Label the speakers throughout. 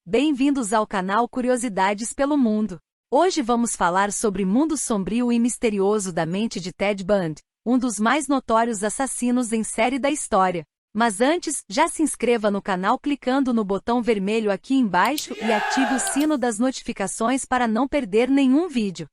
Speaker 1: Bem-vindos ao canal Curiosidades pelo Mundo. Hoje vamos falar sobre o mundo sombrio e misterioso da mente de Ted Bundy, um dos mais notórios assassinos em série da história. Mas antes, já se inscreva no canal clicando no botão vermelho aqui embaixo e ative o sino das notificações para não perder nenhum vídeo.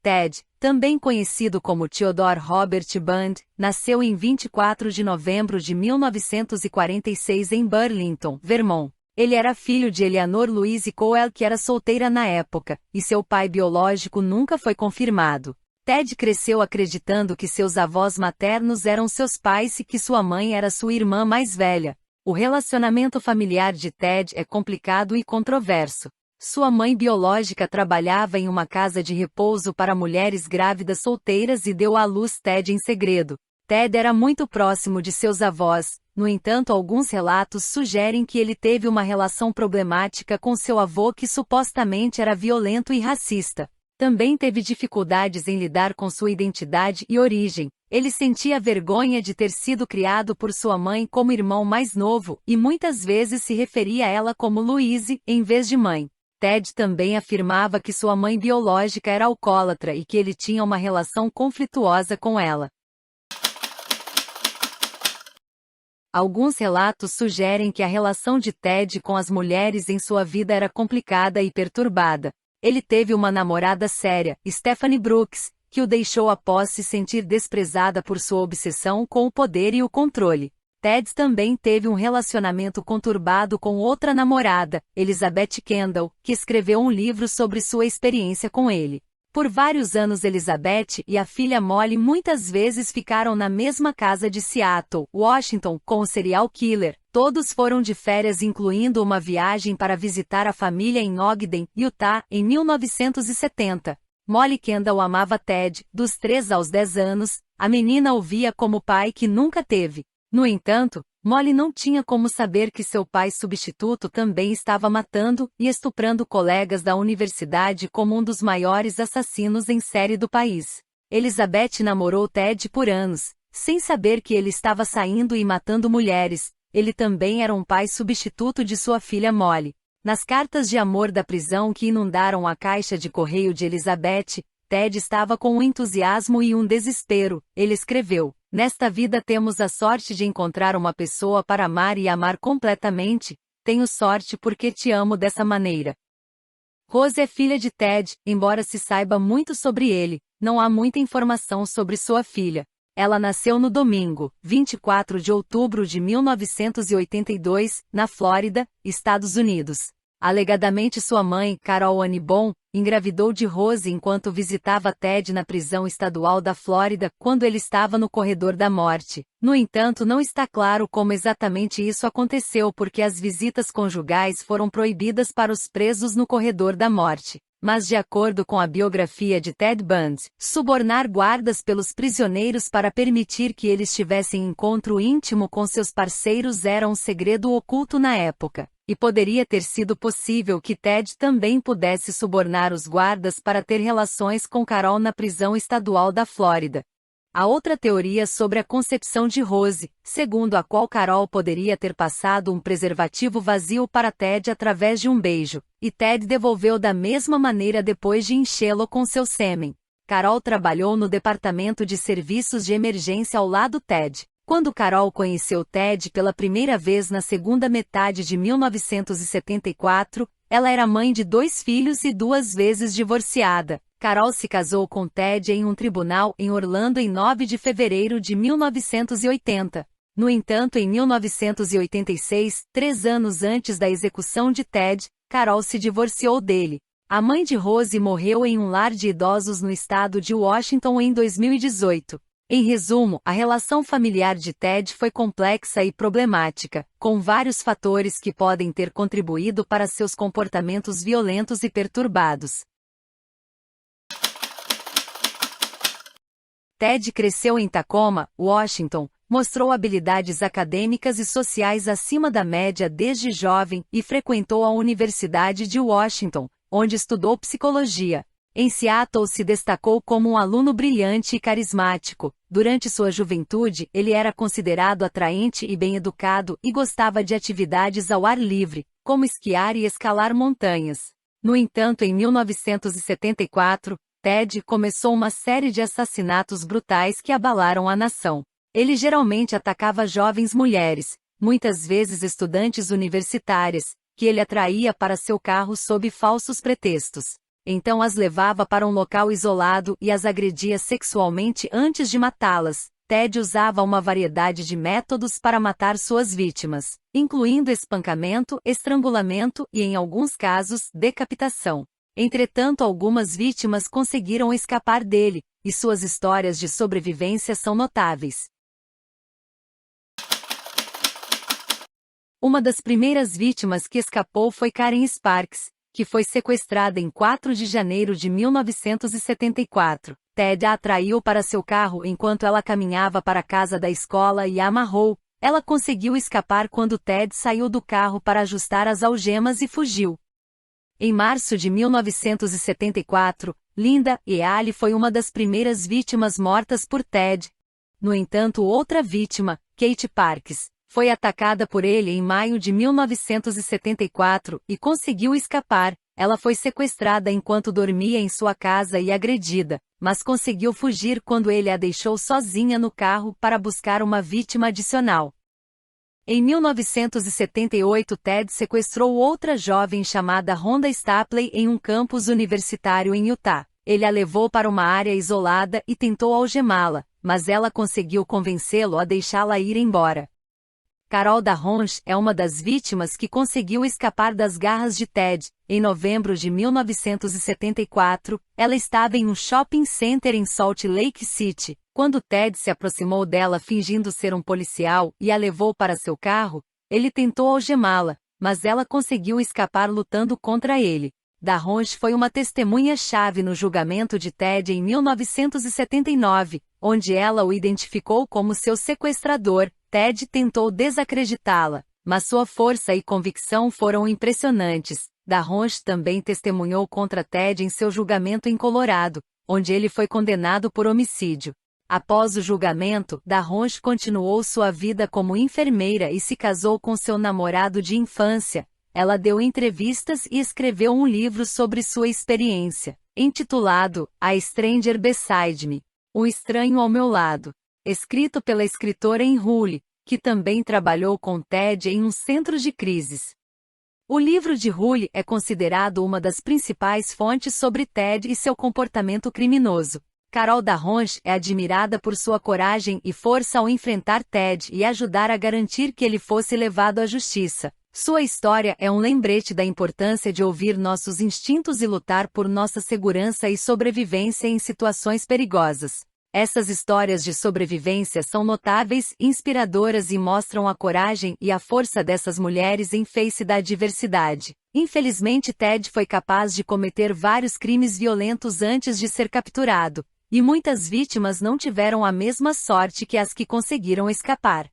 Speaker 1: Ted, também conhecido como Theodore Robert Bundy, nasceu em 24 de novembro de 1946 em Burlington, Vermont. Ele era filho de Eleanor Louise Coel, que era solteira na época, e seu pai biológico nunca foi confirmado. Ted cresceu acreditando que seus avós maternos eram seus pais e que sua mãe era sua irmã mais velha. O relacionamento familiar de Ted é complicado e controverso. Sua mãe biológica trabalhava em uma casa de repouso para mulheres grávidas solteiras e deu à luz Ted em segredo. Ted era muito próximo de seus avós, no entanto, alguns relatos sugerem que ele teve uma relação problemática com seu avô que supostamente era violento e racista. Também teve dificuldades em lidar com sua identidade e origem. Ele sentia vergonha de ter sido criado por sua mãe como irmão mais novo e muitas vezes se referia a ela como Louise, em vez de mãe. Ted também afirmava que sua mãe biológica era alcoólatra e que ele tinha uma relação conflituosa com ela. Alguns relatos sugerem que a relação de Ted com as mulheres em sua vida era complicada e perturbada. Ele teve uma namorada séria, Stephanie Brooks, que o deixou após se sentir desprezada por sua obsessão com o poder e o controle. Ted também teve um relacionamento conturbado com outra namorada, Elizabeth Kendall, que escreveu um livro sobre sua experiência com ele. Por vários anos Elizabeth e a filha Molly muitas vezes ficaram na mesma casa de Seattle, Washington, com o serial killer. Todos foram de férias, incluindo uma viagem para visitar a família em Ogden, Utah, em 1970. Molly Kendall amava Ted, dos 3 aos 10 anos, a menina o via como pai que nunca teve. No entanto, Molly não tinha como saber que seu pai substituto também estava matando e estuprando colegas da universidade como um dos maiores assassinos em série do país. Elizabeth namorou Ted por anos, sem saber que ele estava saindo e matando mulheres. Ele também era um pai substituto de sua filha Molly. Nas cartas de amor da prisão que inundaram a caixa de correio de Elizabeth, Ted estava com um entusiasmo e um desespero. Ele escreveu: "Nesta vida temos a sorte de encontrar uma pessoa para amar e amar completamente. Tenho sorte porque te amo dessa maneira." Rose é filha de Ted, embora se saiba muito sobre ele, não há muita informação sobre sua filha. Ela nasceu no domingo, 24 de outubro de 1982, na Flórida, Estados Unidos. Alegadamente sua mãe, Carol Anne Bon, engravidou de Rose enquanto visitava Ted na prisão estadual da Flórida quando ele estava no corredor da morte. No entanto, não está claro como exatamente isso aconteceu porque as visitas conjugais foram proibidas para os presos no corredor da morte. Mas de acordo com a biografia de Ted Bundy, subornar guardas pelos prisioneiros para permitir que eles tivessem encontro íntimo com seus parceiros era um segredo oculto na época. E poderia ter sido possível que Ted também pudesse subornar os guardas para ter relações com Carol na prisão estadual da Flórida. Há outra teoria sobre a concepção de Rose, segundo a qual Carol poderia ter passado um preservativo vazio para Ted através de um beijo, e Ted devolveu da mesma maneira depois de enchê-lo com seu sêmen. Carol trabalhou no departamento de serviços de emergência ao lado Ted. Quando Carol conheceu Ted pela primeira vez na segunda metade de 1974, ela era mãe de 2 filhos e 2 vezes divorciada. Carol se casou com Ted em um tribunal em Orlando em 9 de fevereiro de 1980. No entanto, em 1986, 3 anos antes da execução de Ted, Carol se divorciou dele. A mãe de Rose morreu em um lar de idosos no estado de Washington em 2018. Em resumo, a relação familiar de Ted foi complexa e problemática, com vários fatores que podem ter contribuído para seus comportamentos violentos e perturbados. Ted cresceu em Tacoma, Washington, mostrou habilidades acadêmicas e sociais acima da média desde jovem e frequentou a Universidade de Washington, onde estudou psicologia. Em Seattle se destacou como um aluno brilhante e carismático. Durante sua juventude, ele era considerado atraente e bem-educado e gostava de atividades ao ar livre, como esquiar e escalar montanhas. No entanto, em 1974, Ted começou uma série de assassinatos brutais que abalaram a nação. Ele geralmente atacava jovens mulheres, muitas vezes estudantes universitárias, que ele atraía para seu carro sob falsos pretextos. Então as levava para um local isolado e as agredia sexualmente antes de matá-las. Ted usava uma variedade de métodos para matar suas vítimas, incluindo espancamento, estrangulamento e, em alguns casos, decapitação. Entretanto, algumas vítimas conseguiram escapar dele, e suas histórias de sobrevivência são notáveis. Uma das primeiras vítimas que escapou foi Karen Sparks, que foi sequestrada em 4 de janeiro de 1974. Ted a atraiu para seu carro enquanto ela caminhava para a casa da escola e a amarrou. Ela conseguiu escapar quando Ted saiu do carro para ajustar as algemas e fugiu. Em março de 1974, Linda Ealy foi uma das primeiras vítimas mortas por Ted. No entanto, outra vítima, Kate Parks, foi atacada por ele em maio de 1974 e conseguiu escapar. Ela foi sequestrada enquanto dormia em sua casa e agredida, mas conseguiu fugir quando ele a deixou sozinha no carro para buscar uma vítima adicional. Em 1978, Ted sequestrou outra jovem chamada Rhonda Stapley em um campus universitário em Utah. Ele a levou para uma área isolada e tentou algemá-la, mas ela conseguiu convencê-lo a deixá-la ir embora. Carol Darronch é uma das vítimas que conseguiu escapar das garras de Ted. Em novembro de 1974, ela estava em um shopping center em Salt Lake City. Quando Ted se aproximou dela fingindo ser um policial e a levou para seu carro, ele tentou algemá-la, mas ela conseguiu escapar lutando contra ele. Darronch foi uma testemunha-chave no julgamento de Ted em 1979, onde ela o identificou como seu sequestrador. Ted tentou desacreditá-la, mas sua força e convicção foram impressionantes. Darronch também testemunhou contra Ted em seu julgamento em Colorado, onde ele foi condenado por homicídio. Após o julgamento, Darronch continuou sua vida como enfermeira e se casou com seu namorado de infância. Ela deu entrevistas e escreveu um livro sobre sua experiência, intitulado A Stranger Beside Me, Um Estranho ao Meu Lado, escrito pela escritora Anne Hull, que também trabalhou com Ted em um centro de crises. O livro de Hull é considerado uma das principais fontes sobre Ted e seu comportamento criminoso. Carol Darronch é admirada por sua coragem e força ao enfrentar Ted e ajudar a garantir que ele fosse levado à justiça. Sua história é um lembrete da importância de ouvir nossos instintos e lutar por nossa segurança e sobrevivência em situações perigosas. Essas histórias de sobrevivência são notáveis, inspiradoras e mostram a coragem e a força dessas mulheres em face da adversidade. Infelizmente, Ted foi capaz de cometer vários crimes violentos antes de ser capturado, e muitas vítimas não tiveram a mesma sorte que as que conseguiram escapar.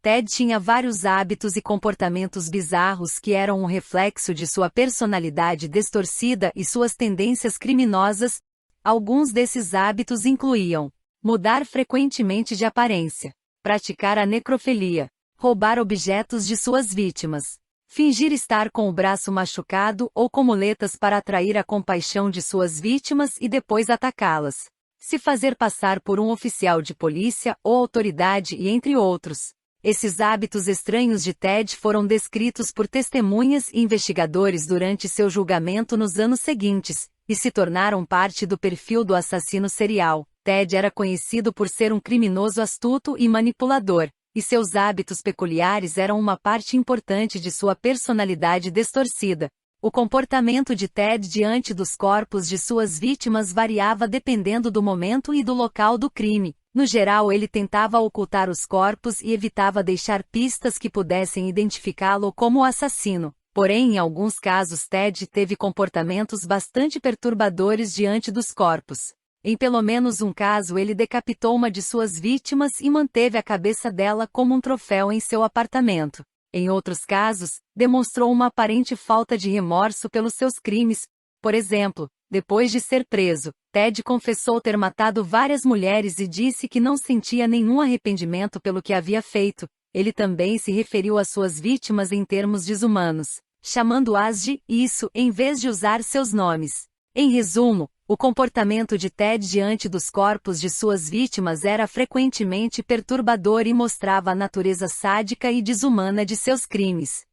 Speaker 1: Ted tinha vários hábitos e comportamentos bizarros que eram um reflexo de sua personalidade distorcida e suas tendências criminosas. Alguns desses hábitos incluíam mudar frequentemente de aparência, praticar a necrofilia, roubar objetos de suas vítimas, fingir estar com o braço machucado ou com muletas para atrair a compaixão de suas vítimas e depois atacá-las, se fazer passar por um oficial de polícia ou autoridade e entre outros. Esses hábitos estranhos de Ted foram descritos por testemunhas e investigadores durante seu julgamento nos anos seguintes, e se tornaram parte do perfil do assassino serial. Ted era conhecido por ser um criminoso astuto e manipulador, e seus hábitos peculiares eram uma parte importante de sua personalidade distorcida. O comportamento de Ted diante dos corpos de suas vítimas variava dependendo do momento e do local do crime. No geral, ele tentava ocultar os corpos e evitava deixar pistas que pudessem identificá-lo como o assassino. Porém, em alguns casos, Ted teve comportamentos bastante perturbadores diante dos corpos. Em pelo menos um caso, ele decapitou uma de suas vítimas e manteve a cabeça dela como um troféu em seu apartamento. Em outros casos, demonstrou uma aparente falta de remorso pelos seus crimes. Por exemplo, depois de ser preso, Ted confessou ter matado várias mulheres e disse que não sentia nenhum arrependimento pelo que havia feito. Ele também se referiu às suas vítimas em termos desumanos, chamando-as de isso em vez de usar seus nomes. Em resumo, o comportamento de Ted diante dos corpos de suas vítimas era frequentemente perturbador e mostrava a natureza sádica e desumana de seus crimes.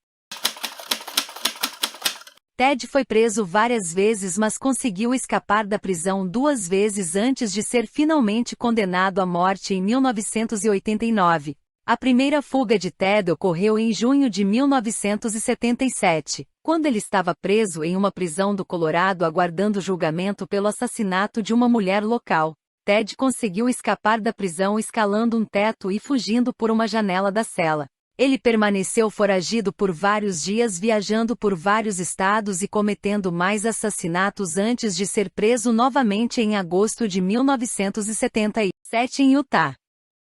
Speaker 1: Ted foi preso várias vezes, mas conseguiu escapar da prisão 2 vezes antes de ser finalmente condenado à morte em 1989. A primeira fuga de Ted ocorreu em junho de 1977, quando ele estava preso em uma prisão do Colorado aguardando julgamento pelo assassinato de uma mulher local. Ted conseguiu escapar da prisão escalando um teto e fugindo por uma janela da cela. Ele permaneceu foragido por vários dias, viajando por vários estados e cometendo mais assassinatos antes de ser preso novamente em agosto de 1977 em Utah.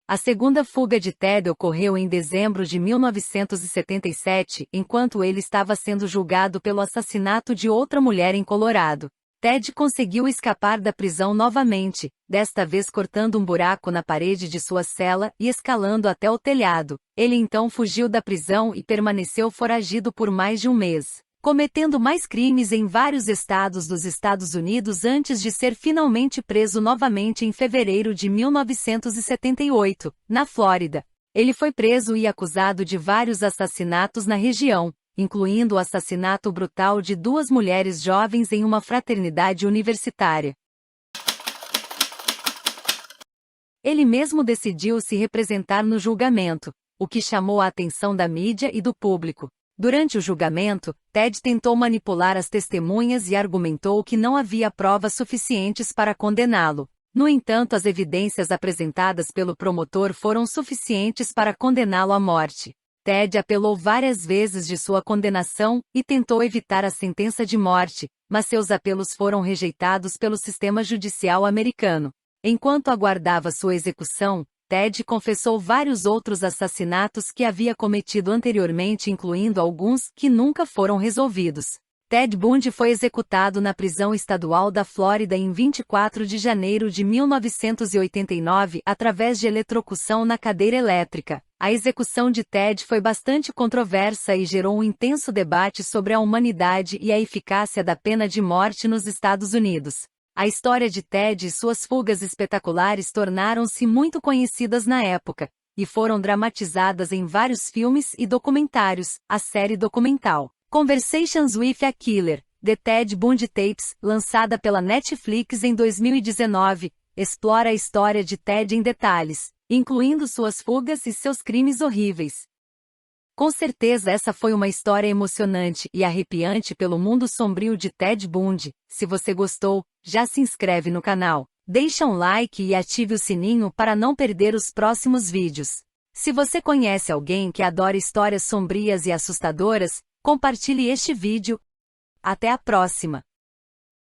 Speaker 1: A segunda fuga de Ted ocorreu em dezembro de 1977, enquanto ele estava sendo julgado pelo assassinato de outra mulher em Colorado. Ted conseguiu escapar da prisão novamente, desta vez cortando um buraco na parede de sua cela e escalando até o telhado. Ele então fugiu da prisão e permaneceu foragido por mais de um mês, cometendo mais crimes em vários estados dos Estados Unidos antes de ser finalmente preso novamente em fevereiro de 1978, na Flórida. Ele foi preso e acusado de vários assassinatos na região, incluindo o assassinato brutal de 2 mulheres jovens em uma fraternidade universitária. Ele mesmo decidiu se representar no julgamento, o que chamou a atenção da mídia e do público. Durante o julgamento, Ted tentou manipular as testemunhas e argumentou que não havia provas suficientes para condená-lo. No entanto, as evidências apresentadas pelo promotor foram suficientes para condená-lo à morte. Ted apelou várias vezes de sua condenação e tentou evitar a sentença de morte, mas seus apelos foram rejeitados pelo sistema judicial americano. Enquanto aguardava sua execução, Ted confessou vários outros assassinatos que havia cometido anteriormente, incluindo alguns que nunca foram resolvidos. Ted Bundy foi executado na prisão estadual da Flórida em 24 de janeiro de 1989 através de eletrocução na cadeira elétrica. A execução de Ted foi bastante controversa e gerou um intenso debate sobre a humanidade e a eficácia da pena de morte nos Estados Unidos. A história de Ted e suas fugas espetaculares tornaram-se muito conhecidas na época, e foram dramatizadas em vários filmes e documentários. A série documental Conversations with a Killer, The Ted Bundy Tapes, lançada pela Netflix em 2019, explora a história de Ted em detalhes, incluindo suas fugas e seus crimes horríveis. Com certeza essa foi uma história emocionante e arrepiante pelo mundo sombrio de Ted Bundy. Se você gostou, já se inscreve no canal, deixa um like e ative o sininho para não perder os próximos vídeos. Se você conhece alguém que adora histórias sombrias e assustadoras, compartilhe este vídeo. Até a próxima!